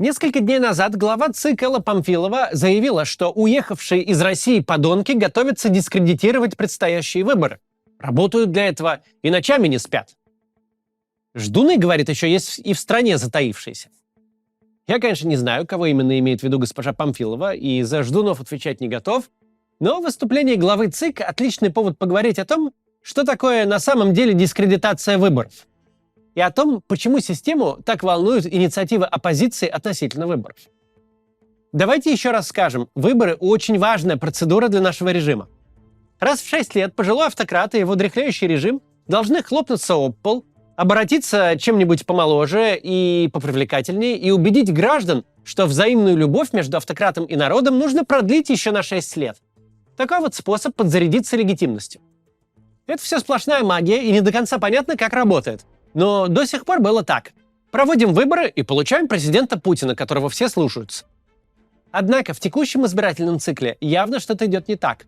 Несколько дней назад глава ЦИК Элла Памфилова заявила, что уехавшие из России подонки готовятся дискредитировать предстоящие выборы. Работают для этого и ночами не спят. Ждуны, говорит, еще есть и в стране затаившиеся. Я, конечно, не знаю, кого именно имеет в виду госпожа Памфилова, и за ждунов отвечать не готов, но выступление главы ЦИК – отличный повод поговорить о том, что такое на самом деле дискредитация выборов. И о том, почему систему так волнуют инициативы оппозиции относительно выборов. Давайте еще раз скажем, выборы – очень важная процедура для нашего режима. Раз в 6 лет пожилой автократ и его дряхляющий режим должны хлопнуться об пол, обратиться чем-нибудь помоложе и попривлекательнее и убедить граждан, что взаимную любовь между автократом и народом нужно продлить еще на 6 лет. Такой вот способ подзарядиться легитимностью. Это все сплошная магия, и не до конца понятно, как работает. Но до сих пор было так. Проводим выборы и получаем президента Путина, которого все слушаются. Однако в текущем избирательном цикле явно что-то идет не так.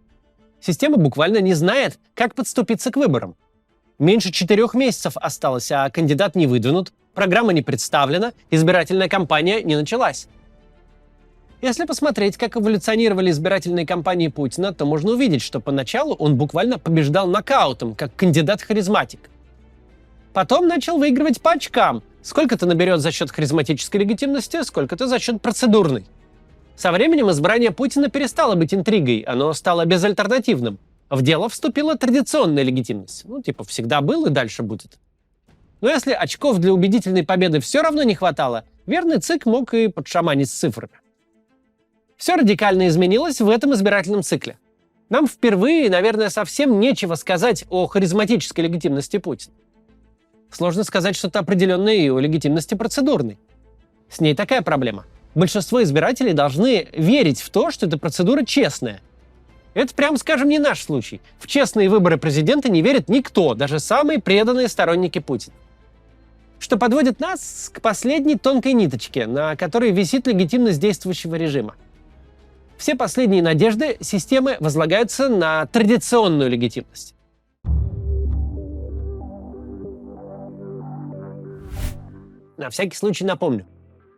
Система буквально не знает, как подступиться к выборам. Меньше 4 месяцев осталось, а кандидат не выдвинут, программа не представлена, избирательная кампания не началась. Если посмотреть, как эволюционировали избирательные кампании Путина, то можно увидеть, что поначалу он буквально побеждал нокаутом, как кандидат-харизматик. Потом начал выигрывать по очкам. Сколько-то наберет за счет харизматической легитимности, сколько-то за счет процедурной. Со временем избрание Путина перестало быть интригой, оно стало безальтернативным. В дело вступила традиционная легитимность. Всегда был и дальше будет. Но если очков для убедительной победы все равно не хватало, верный ЦИК мог и подшаманить с цифрами. Все радикально изменилось в этом избирательном цикле. Нам впервые, наверное, совсем нечего сказать о харизматической легитимности Путина. Сложно сказать что-то определенное и о легитимности процедурной. С ней такая проблема. Большинство избирателей должны верить в то, что эта процедура честная. Это, прямо скажем, не наш случай. В честные выборы президента не верит никто, даже самые преданные сторонники Путина. Что подводит нас к последней тонкой ниточке, на которой висит легитимность действующего режима. Все последние надежды системы возлагаются на традиционную легитимность. На всякий случай напомню.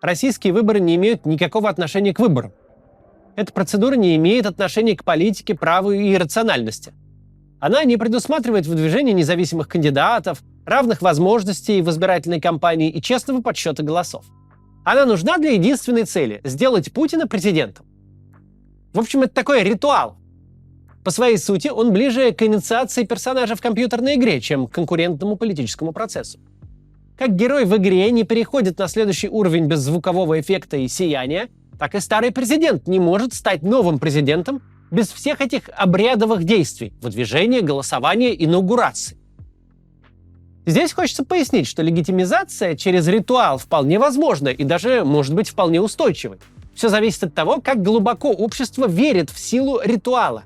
Российские выборы не имеют никакого отношения к выборам. Эта процедура не имеет отношения к политике, праву и рациональности. Она не предусматривает выдвижение независимых кандидатов, равных возможностей в избирательной кампании и честного подсчета голосов. Она нужна для единственной цели – сделать Путина президентом. В общем, это такой ритуал. По своей сути, он ближе к инициации персонажа в компьютерной игре, чем к конкурентному политическому процессу. Как герой в игре не переходит на следующий уровень без звукового эффекта и сияния, так и старый президент не может стать новым президентом без всех этих обрядовых действий – выдвижения, голосования, инаугурации. Здесь хочется пояснить, что легитимизация через ритуал вполне возможна и даже может быть вполне устойчивой. Все зависит от того, как глубоко общество верит в силу ритуала.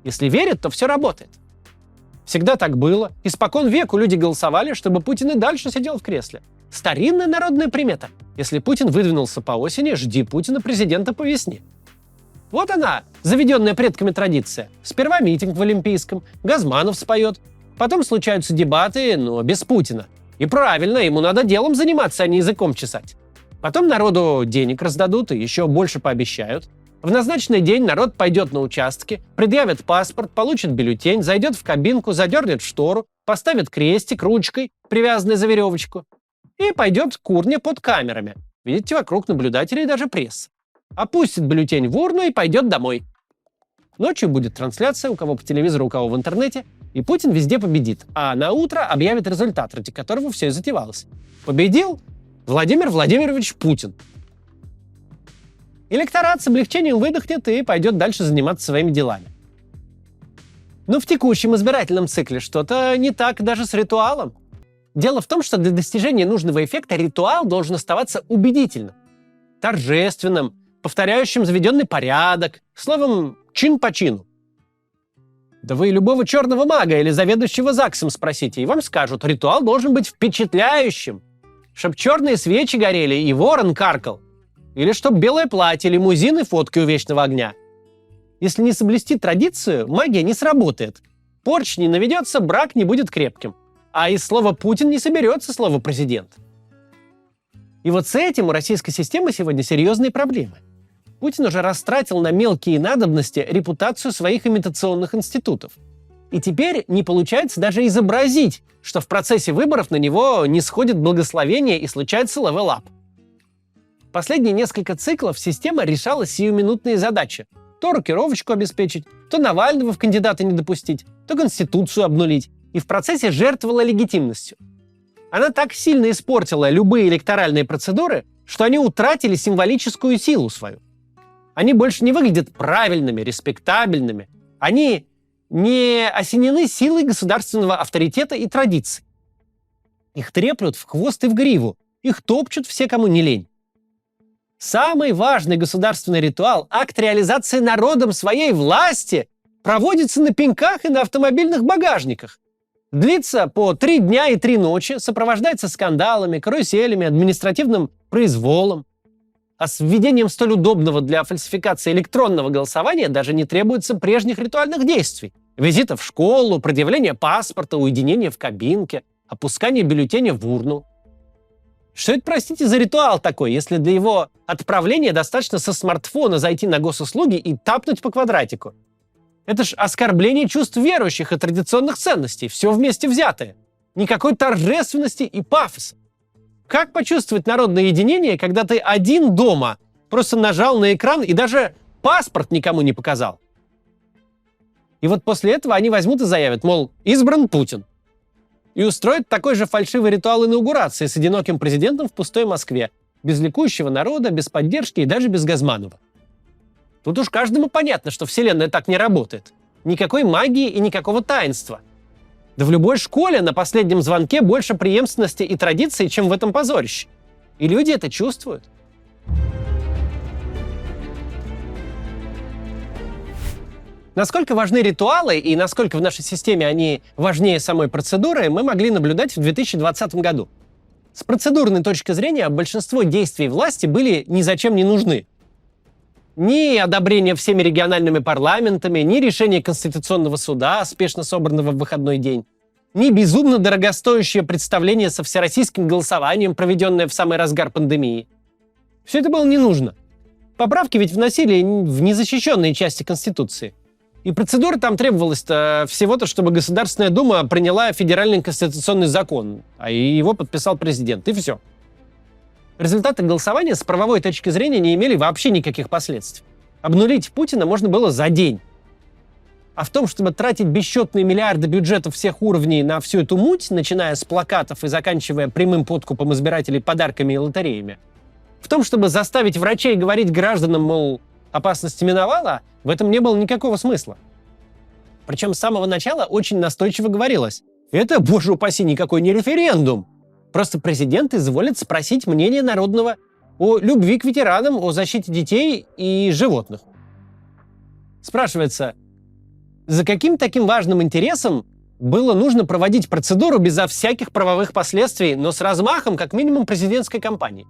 Если верит, то все работает. Всегда так было. Испокон веку люди голосовали, чтобы Путин и дальше сидел в кресле. Старинная народная примета. Если Путин выдвинулся по осени, жди Путина президента по весне. Вот она, заведенная предками традиция. Сперва митинг в Олимпийском, Газманов споет. Потом случаются дебаты, но без Путина. И правильно, ему надо делом заниматься, а не языком чесать. Потом народу денег раздадут и еще больше пообещают. В назначенный день народ пойдет на участки, предъявит паспорт, получит бюллетень, зайдет в кабинку, задернет штору, поставит крестик ручкой, привязанной за веревочку, и пойдет к урне под камерами. Видите, вокруг наблюдателей и даже пресса. Опустит бюллетень в урну и пойдет домой. Ночью будет трансляция, у кого по телевизору, у кого в интернете, и Путин везде победит, а на утро объявит результат, ради которого все и затевалось. Победил Владимир Владимирович Путин. Электорат с облегчением выдохнет и пойдет дальше заниматься своими делами. Но в текущем избирательном цикле что-то не так даже с ритуалом. Дело в том, что для достижения нужного эффекта ритуал должен оставаться убедительным, торжественным, повторяющим заведенный порядок, словом, чин по чину. Да вы любого черного мага или заведующего ЗАГСом спросите, и вам скажут, ритуал должен быть впечатляющим, чтоб черные свечи горели и ворон каркал. Или чтоб белое платье, лимузин и фотки у вечного огня. Если не соблюсти традицию, магия не сработает. Порча не наведется, брак не будет крепким. А из слова «Путин» не соберется слово «президент». И вот с этим у российской системы сегодня серьезные проблемы. Путин уже растратил на мелкие надобности репутацию своих имитационных институтов. И теперь не получается даже изобразить, что в процессе выборов на него не сходит благословение и случается левел-ап. Последние несколько циклов система решала сиюминутные задачи. То рокировочку обеспечить, то Навального в кандидаты не допустить, то Конституцию обнулить. И в процессе жертвовала легитимностью. Она так сильно испортила любые электоральные процедуры, что они утратили символическую силу свою. Они больше не выглядят правильными, респектабельными. Они не осенены силой государственного авторитета и традиций. Их треплют в хвост и в гриву. Их топчут все, кому не лень. Самый важный государственный ритуал, акт реализации народом своей власти, проводится на пеньках и на автомобильных багажниках. Длится по 3 дня и 3 ночи, сопровождается скандалами, каруселями, административным произволом. А с введением столь удобного для фальсификации электронного голосования даже не требуется прежних ритуальных действий. Визита в школу, предъявление паспорта, уединение в кабинке, опускание бюллетеня в урну. Что это, простите, за ритуал такой, если для его отправления достаточно со смартфона зайти на госуслуги и тапнуть по квадратику? Это ж оскорбление чувств верующих и традиционных ценностей, все вместе взятое. Никакой торжественности и пафоса. Как почувствовать народное единение, когда ты один дома, просто нажал на экран и даже паспорт никому не показал? И вот после этого они возьмут и заявят, мол, избран Путин. И устроят такой же фальшивый ритуал инаугурации с одиноким президентом в пустой Москве, без ликующего народа, без поддержки и даже без Газманова. Тут уж каждому понятно, что Вселенная так не работает. Никакой магии и никакого таинства. Да в любой школе на последнем звонке больше преемственности и традиций, чем в этом позорище. И люди это чувствуют. Насколько важны ритуалы и насколько в нашей системе они важнее самой процедуры, мы могли наблюдать в 2020 году. С процедурной точки зрения большинство действий власти были ни зачем не нужны. Ни одобрение всеми региональными парламентами, ни решение Конституционного суда, спешно собранного в выходной день, ни безумно дорогостоящее представление со всероссийским голосованием, проведенное в самый разгар пандемии. Все это было не нужно. Поправки ведь вносили в незащищенные части Конституции. И процедура там требовалась-то всего-то, чтобы Государственная Дума приняла федеральный конституционный закон, а его подписал президент, и все. Результаты голосования с правовой точки зрения не имели вообще никаких последствий. Обнулить Путина можно было за день. А в том, чтобы тратить бесчетные миллиарды бюджетов всех уровней на всю эту муть, начиная с плакатов и заканчивая прямым подкупом избирателей подарками и лотереями, в том, чтобы заставить врачей говорить гражданам, мол, опасность миновала, в этом не было никакого смысла. Причем с самого начала очень настойчиво говорилось: это, боже упаси, никакой не референдум. Просто президент изволит спросить мнение народного о любви к ветеранам, о защите детей и животных. Спрашивается, за каким таким важным интересом было нужно проводить процедуру безо всяких правовых последствий, но с размахом как минимум президентской кампании?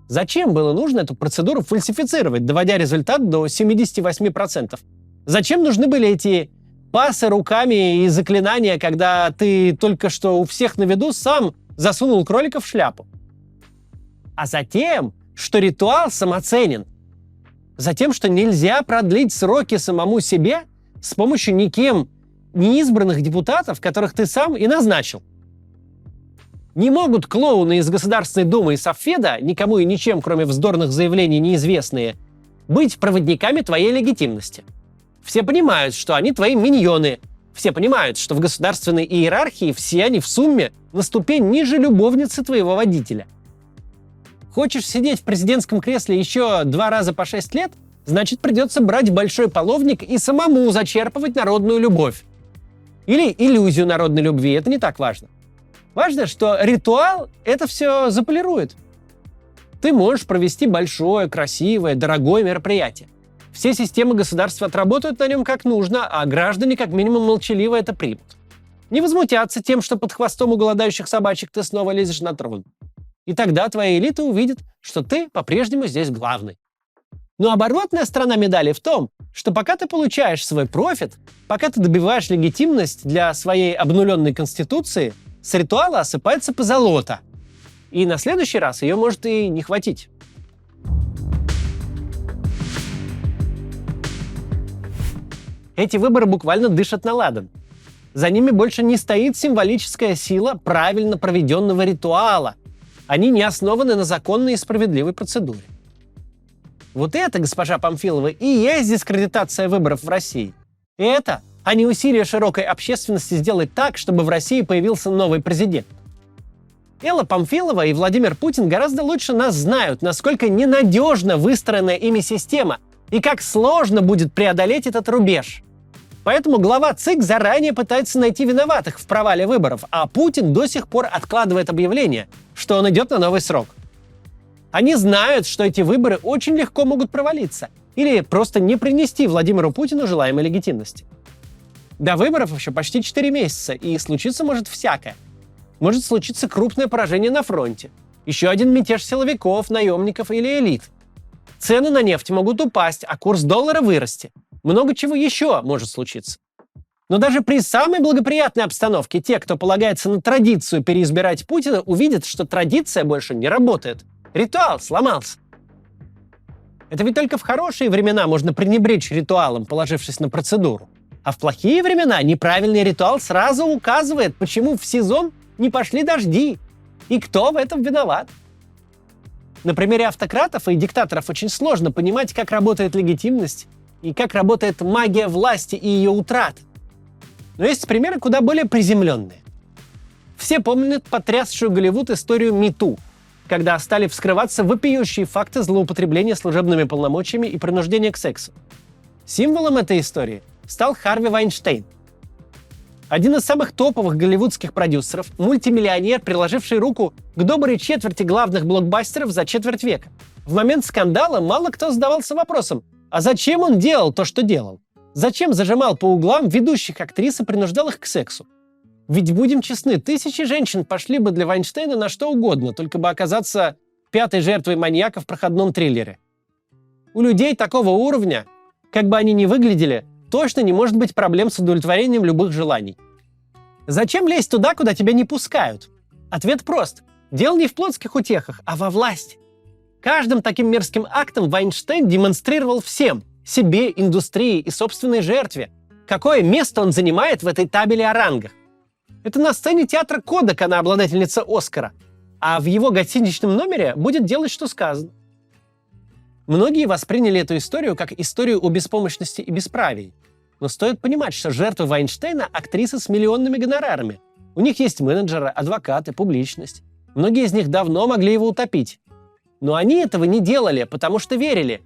Зачем было нужно эту процедуру фальсифицировать, доводя результат до 78%? Зачем нужны были эти пасы руками и заклинания, когда ты только что у всех на виду сам засунул кролика в шляпу? А затем, что ритуал самоценен. Затем, что нельзя продлить сроки самому себе с помощью никем не избранных депутатов, которых ты сам и назначил. Не могут клоуны из Государственной Думы и Совфеда, никому и ничем, кроме вздорных заявлений неизвестные, быть проводниками твоей легитимности. Все понимают, что они твои миньоны. Все понимают, что в государственной иерархии все они в сумме на ступень ниже любовницы твоего водителя. Хочешь сидеть в президентском кресле еще 2 раза по 6 лет? Значит, придется брать большой половник и самому зачерпывать народную любовь. Или иллюзию народной любви, это не так важно. Важно, что ритуал это все заполирует. Ты можешь провести большое, красивое, дорогое мероприятие. Все системы государства отработают на нем как нужно, а граждане как минимум молчаливо это примут. Не возмутятся тем, что под хвостом у голодающих собачек ты снова лезешь на трон. И тогда твоя элита увидит, что ты по-прежнему здесь главный. Но оборотная сторона медали в том, что пока ты получаешь свой профит, пока ты добиваешь легитимность для своей обнуленной конституции, с ритуала осыпается позолота. И на следующий раз ее может и не хватить. Эти выборы буквально дышат на ладан. За ними больше не стоит символическая сила правильно проведенного ритуала. Они не основаны на законной и справедливой процедуре. Вот это, госпожа Памфилова, и есть дискредитация выборов в России. Это, а не усилие широкой общественности сделать так, чтобы в России появился новый президент. Элла Памфилова и Владимир Путин гораздо лучше нас знают, насколько ненадежно выстроенная ими система и как сложно будет преодолеть этот рубеж. Поэтому глава ЦИК заранее пытается найти виноватых в провале выборов, а Путин до сих пор откладывает объявление, что он идет на новый срок. Они знают, что эти выборы очень легко могут провалиться или просто не принести Владимиру Путину желаемой легитимности. До выборов еще почти 4 месяца, и случиться может всякое. Может случиться крупное поражение на фронте, еще один мятеж силовиков, наемников или элит. Цены на нефть могут упасть, а курс доллара вырасти. Много чего еще может случиться. Но даже при самой благоприятной обстановке те, кто полагается на традицию переизбирать Путина, увидят, что традиция больше не работает. Ритуал сломался. Это ведь только в хорошие времена можно пренебречь ритуалом, положившись на процедуру. А в плохие времена неправильный ритуал сразу указывает, почему в сезон не пошли дожди и кто в этом виноват. На примере автократов и диктаторов очень сложно понимать, как работает легитимность и как работает магия власти и ее утрат. Но есть примеры куда более приземленные. Все помнят потрясшую Голливуд историю МИТУ, когда стали вскрываться вопиющие факты злоупотребления служебными полномочиями и принуждения к сексу. Символом этой истории стал Харви Вайнштейн. Один из самых топовых голливудских продюсеров, мультимиллионер, приложивший руку к доброй четверти главных блокбастеров за четверть века. В момент скандала мало кто задавался вопросом, а зачем он делал то, что делал? Зачем зажимал по углам ведущих актрис и принуждал их к сексу? Ведь, будем честны, тысячи женщин пошли бы для Вайнштейна на что угодно, только бы оказаться пятой жертвой маньяка в проходном триллере. У людей такого уровня, как бы они ни выглядели, точно не может быть проблем с удовлетворением любых желаний. Зачем лезть туда, куда тебя не пускают? Ответ прост. Дело не в плотских утехах, а во власти. Каждым таким мерзким актом Вайнштейн демонстрировал всем – себе, индустрии и собственной жертве – какое место он занимает в этой табеле о рангах. Это на сцене театра Кодак она обладательница Оскара, а в его гостиничном номере будет делать, что сказано. Многие восприняли эту историю как историю о беспомощности и бесправии. Но стоит понимать, что жертвы Вайнштейна – актрисы с миллионными гонорарами. У них есть менеджеры, адвокаты, публичность. Многие из них давно могли его утопить. Но они этого не делали, потому что верили.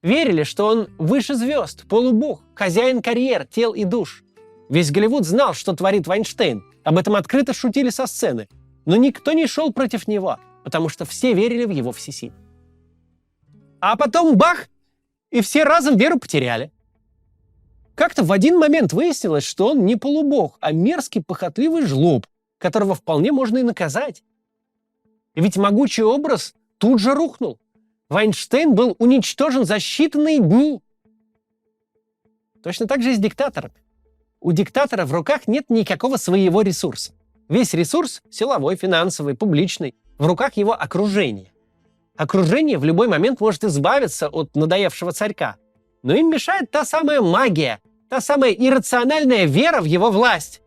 Верили, что он выше звезд, полубог, хозяин карьер, тел и душ. Весь Голливуд знал, что творит Вайнштейн. Об этом открыто шутили со сцены. Но никто не шел против него, потому что все верили в его всесилие. А потом бах! И все разом веру потеряли. Как-то в один момент выяснилось, что он не полубог, а мерзкий похотливый жлоб, которого вполне можно и наказать. И ведь могучий образ тут же рухнул. Вайнштейн был уничтожен за считанные дни. Точно так же и с диктаторами. У диктатора в руках нет никакого своего ресурса. Весь ресурс – силовой, финансовый, публичный – в руках его окружения. Окружение в любой момент может избавиться от надоевшего царька. Но им мешает та самая магия, та самая иррациональная вера в его власть.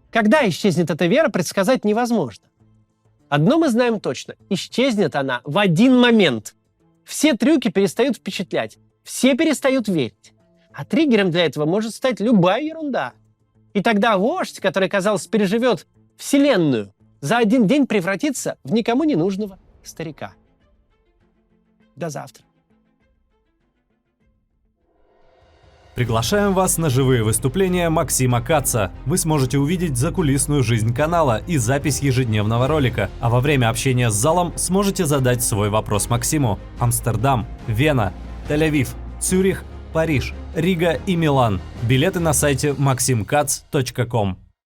Когда исчезнет эта вера, предсказать невозможно. Одно мы знаем точно – исчезнет она в один момент. Все трюки перестают впечатлять, все перестают верить. А триггером для этого может стать любая ерунда. И тогда вождь, который, казалось, переживет вселенную, за один день превратится в никому не нужного старика. До завтра. Приглашаем вас на живые выступления Максима Каца. Вы сможете увидеть закулисную жизнь канала и запись ежедневного ролика. А во время общения с залом сможете задать свой вопрос Максиму. Амстердам, Вена, Тель-Авив, Цюрих, Париж, Рига и Милан. Билеты на сайте maximkatz.com.